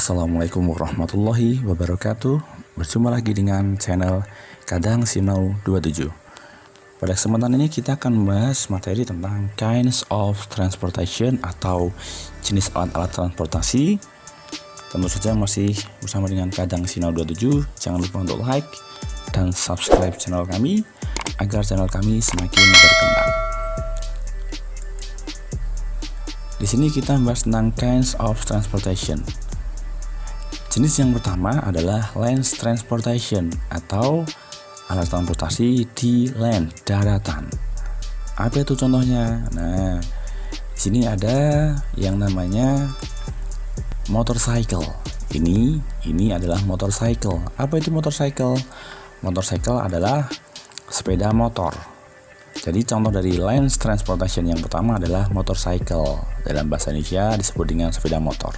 Assalamualaikum warahmatullahi wabarakatuh. Berjumpa lagi dengan channel Kadang Sinau 27. Pada kesempatan ini kita akan membahas materi tentang kinds of transportation atau jenis alat-alat transportasi. Tentu saja masih bersama dengan Kadang Sinau 27. Jangan lupa untuk like dan subscribe channel kami agar channel kami semakin berkembang. Di sini kita membahas tentang kinds of transportation. Jenis yang pertama adalah land transportation atau alat transportasi di land, daratan. Apa itu contohnya? Nah, di sini ada yang namanya motorcycle. Ini adalah motorcycle. Apa itu motorcycle? Motorcycle adalah sepeda motor. Jadi contoh dari land transportation yang pertama adalah motorcycle. Dalam bahasa Indonesia disebut dengan sepeda motor.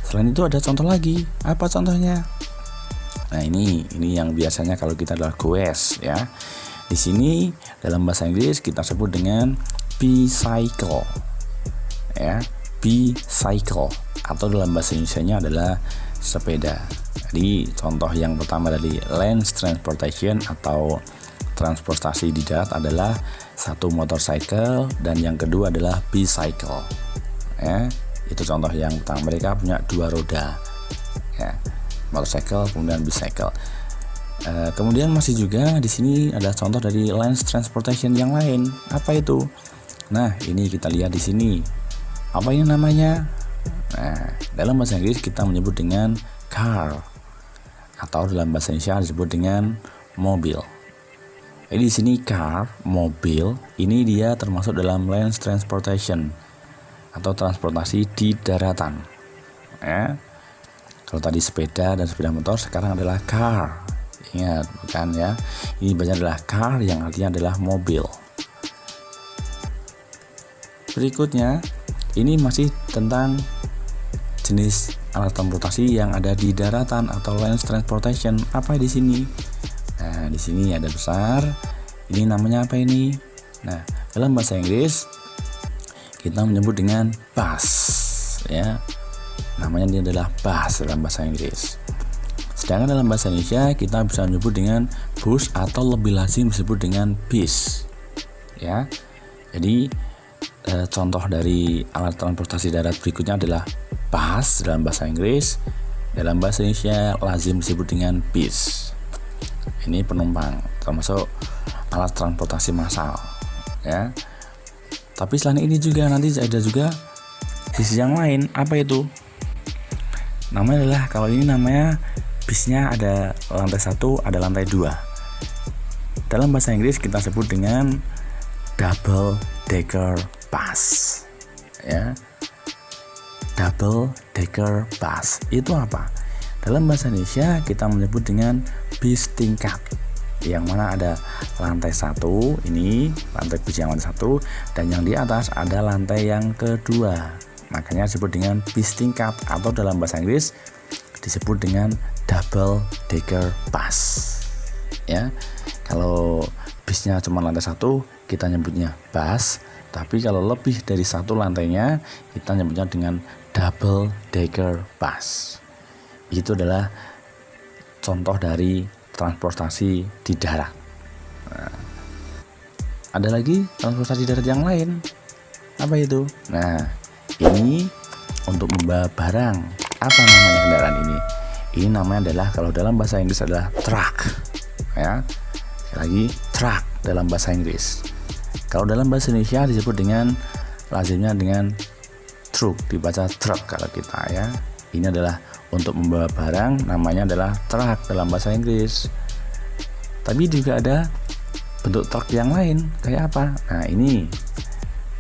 Selain itu ada contoh lagi. Apa contohnya? Nah, ini yang biasanya kalau kita adalah goes ya. Di sini dalam bahasa Inggris kita sebut dengan bicycle. Ya, bicycle atau dalam bahasa Indonesianya adalah sepeda. Jadi contoh yang pertama dari land transportation atau transportasi di darat adalah satu motorcycle dan yang kedua adalah bicycle. Ya, itu contoh yang pertama. Mereka punya dua roda. Ya, motorcycle kemudian bicycle. Kemudian masih juga di sini ada contoh dari land transportation yang lain. Apa itu? Nah, ini kita lihat di sini. Apa ini namanya? Nah, dalam bahasa Inggris kita menyebut dengan car atau dalam bahasa Indonesia disebut dengan mobil. Jadi di sini car, mobil, ini dia termasuk dalam land transportation atau transportasi di daratan. Ya. Kalau tadi sepeda dan sepeda motor, sekarang adalah car. Ingat, bukan ya? Ini banyak adalah car yang artinya adalah mobil. Berikutnya, ini masih tentang jenis alat transportasi yang ada di daratan atau land transportation. Apa di sini? Nah, di sini ada besar. Ini namanya apa ini? Nah, dalam bahasa Inggris kita menyebut dengan bus, ya. Namanya ini adalah bus dalam bahasa Inggris. Sedangkan dalam bahasa Indonesia kita bisa menyebut dengan bus atau lebih lazim disebut dengan bis. Ya. Jadi contoh dari alat transportasi darat berikutnya adalah bus dalam bahasa Inggris. Dalam bahasa Indonesia lazim disebut dengan bis. Ini penumpang, termasuk alat transportasi massal, ya. Tapi selain ini juga nanti ada juga bis yang lain. Apa itu? Namanya adalah, kalau ini namanya bisnya ada lantai 1, ada lantai 2. Dalam bahasa Inggris kita sebut dengan double decker bus, ya. Double decker bus itu apa? Dalam bahasa Indonesia kita menyebut dengan bis tingkat, yang mana ada lantai 1, ini lantai bis yang lantai 1, dan yang di atas ada lantai yang kedua. Makanya disebut dengan bis tingkat atau dalam bahasa Inggris disebut dengan double decker bus. Ya, kalau bisnya cuma lantai 1 kita nyebutnya bus, tapi kalau lebih dari 1 lantainya kita nyebutnya dengan double decker bus. Itu adalah contoh dari transportasi di darat. Nah, ada lagi transportasi darat yang lain. Apa itu? Nah, ini untuk membawa barang. Apa namanya kendaraan ini? Ini namanya adalah, kalau dalam bahasa Inggris adalah truck. Ya, sekali lagi truck dalam bahasa Inggris. Kalau dalam bahasa Indonesia disebut dengan lazimnya dengan truk, dibaca truck kalau kita ya. Ini adalah untuk membawa barang, namanya adalah truk dalam bahasa Inggris. Tapi juga ada bentuk truk yang lain, kayak apa? Nah, ini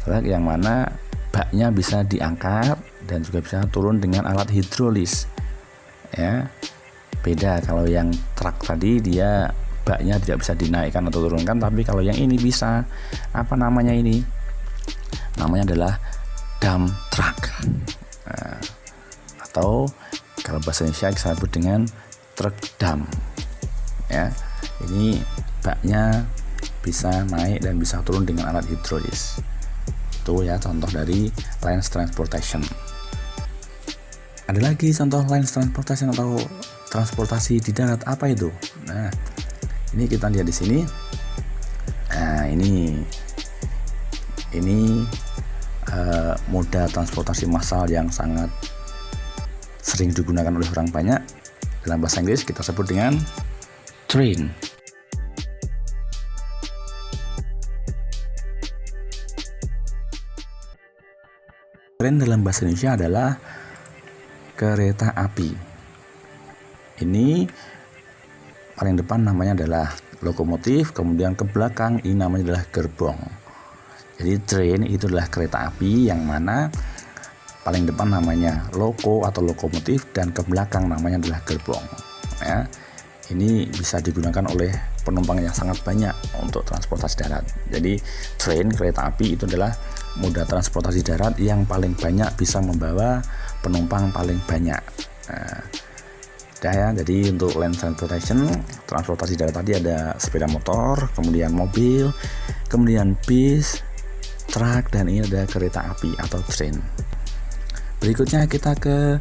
truk yang mana baknya bisa diangkat dan juga bisa turun dengan alat hidrolis. Ya. Beda kalau yang truk tadi dia baknya tidak bisa dinaikkan atau turunkan, tapi kalau yang ini bisa. Apa namanya ini? Namanya adalah dump truck. Nah, atau kalau bahasa Indonesia kita sebut dengan truk dump. Ya, ini baknya bisa naik dan bisa turun dengan alat hidrolis. Itu ya contoh dari land transportation. Ada lagi contoh line transportation atau transportasi di darat, apa itu? Nah, ini kita lihat di sini. Nah, ini moda transportasi massal yang sangat sering digunakan oleh orang banyak. Dalam bahasa Inggris kita sebut dengan train. Train dalam bahasa Indonesia adalah kereta api. Ini paling depan namanya adalah lokomotif, kemudian ke belakang ini namanya adalah gerbong. Jadi train itu adalah kereta api yang mana paling depan namanya loko atau lokomotif dan ke belakang namanya adalah gerbong. Ya, ini bisa digunakan oleh penumpang yang sangat banyak untuk transportasi darat. Jadi train, kereta api itu adalah moda transportasi darat yang paling banyak bisa membawa penumpang paling banyak. Nah, ya, jadi untuk land transportation, transportasi darat tadi ada sepeda motor, kemudian mobil, kemudian bis, truk, dan ini ada kereta api atau train. Berikutnya kita ke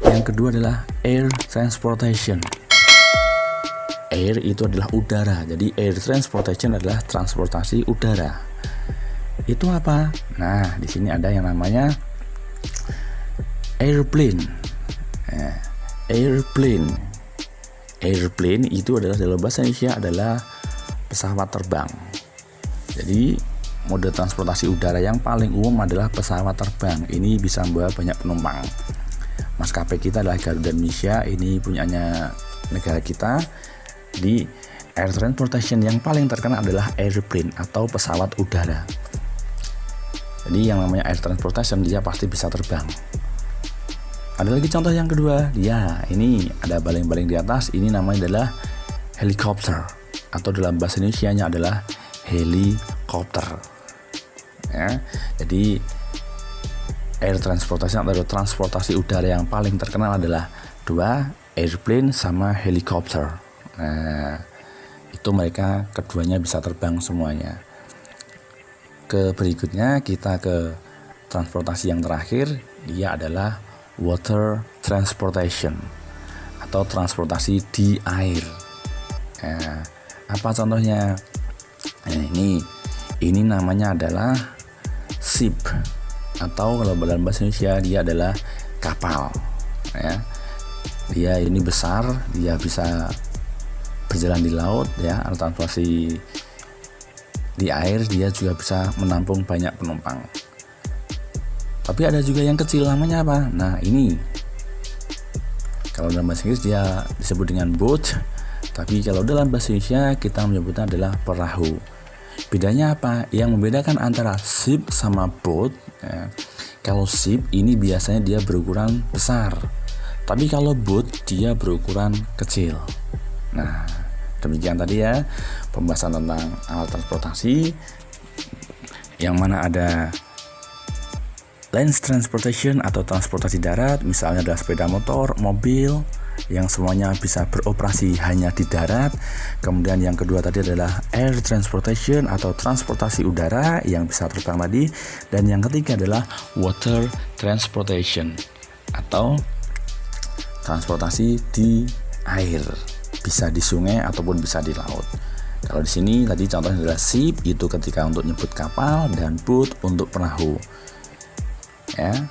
yang kedua adalah air transportation. Air itu adalah udara, jadi air transportation adalah transportasi udara. Itu apa? Nah, di sini ada yang namanya airplane. Airplane itu adalah dalam bahasa Indonesia adalah pesawat terbang. Jadi mode transportasi udara yang paling umum adalah pesawat terbang. Ini bisa membawa banyak penumpang. Maskapai kita adalah Garuda Indonesia, ini punyanya negara kita. Di air transportation yang paling terkenal adalah airplane atau pesawat udara. Jadi yang namanya air transportation dia pasti bisa terbang. Ada lagi contoh yang kedua, ya ini ada baling-baling di atas, ini namanya adalah helikopter atau dalam bahasa Indonesianya adalah helikopter. Ya, jadi air transportation atau transportasi udara yang paling terkenal adalah dua, airplane sama helikopter. Nah, itu mereka keduanya bisa terbang semuanya. Ke berikutnya kita ke transportasi yang terakhir, dia adalah water transportation atau transportasi di air. Nah, apa contohnya? Nah, ini namanya adalah ship atau kalau dalam bahasa Indonesia dia adalah kapal. Ya, dia ini besar, dia bisa berjalan di laut, ya, transportasi di air, dia juga bisa menampung banyak penumpang. Tapi ada juga yang kecil, namanya apa? Nah, ini kalau dalam bahasa Inggris dia disebut dengan boat, tapi kalau dalam bahasa Indonesia kita menyebutnya adalah perahu. Bedanya apa? Yang membedakan antara ship sama boat, ya, kalau ship ini biasanya dia berukuran besar, tapi kalau boat dia berukuran kecil. Nah, demikian tadi ya pembahasan tentang alat transportasi, yang mana ada land transportation atau transportasi darat, misalnya ada sepeda motor, mobil, yang semuanya bisa beroperasi hanya di darat. Kemudian yang kedua tadi adalah air transportation atau transportasi udara yang bisa terbang tadi. Dan yang ketiga adalah water transportation atau transportasi di air, bisa di sungai ataupun bisa di laut. Kalau di sini tadi contohnya adalah ship, itu ketika untuk nyebut kapal, dan boat untuk perahu. Ya,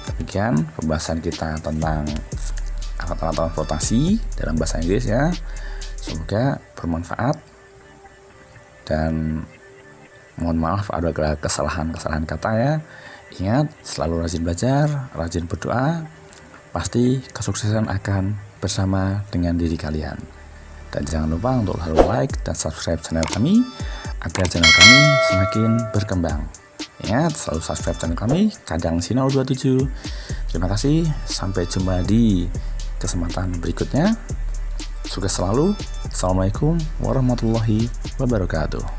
demikian pembahasan kita tentang alat-alat transportasi dalam bahasa Inggris ya. Semoga bermanfaat dan mohon maaf ada kesalahan-kesalahan kata ya. Ingat, selalu rajin belajar, rajin berdoa, pasti kesuksesan akan bersama dengan diri kalian. Dan jangan lupa untuk selalu like dan subscribe channel kami agar channel kami semakin berkembang. Ingat, selalu subscribe channel kami, Kadang Sinau 27. Terima kasih, sampai jumpa di kesempatan berikutnya. Sukses selalu. Assalamualaikum warahmatullahi wabarakatuh.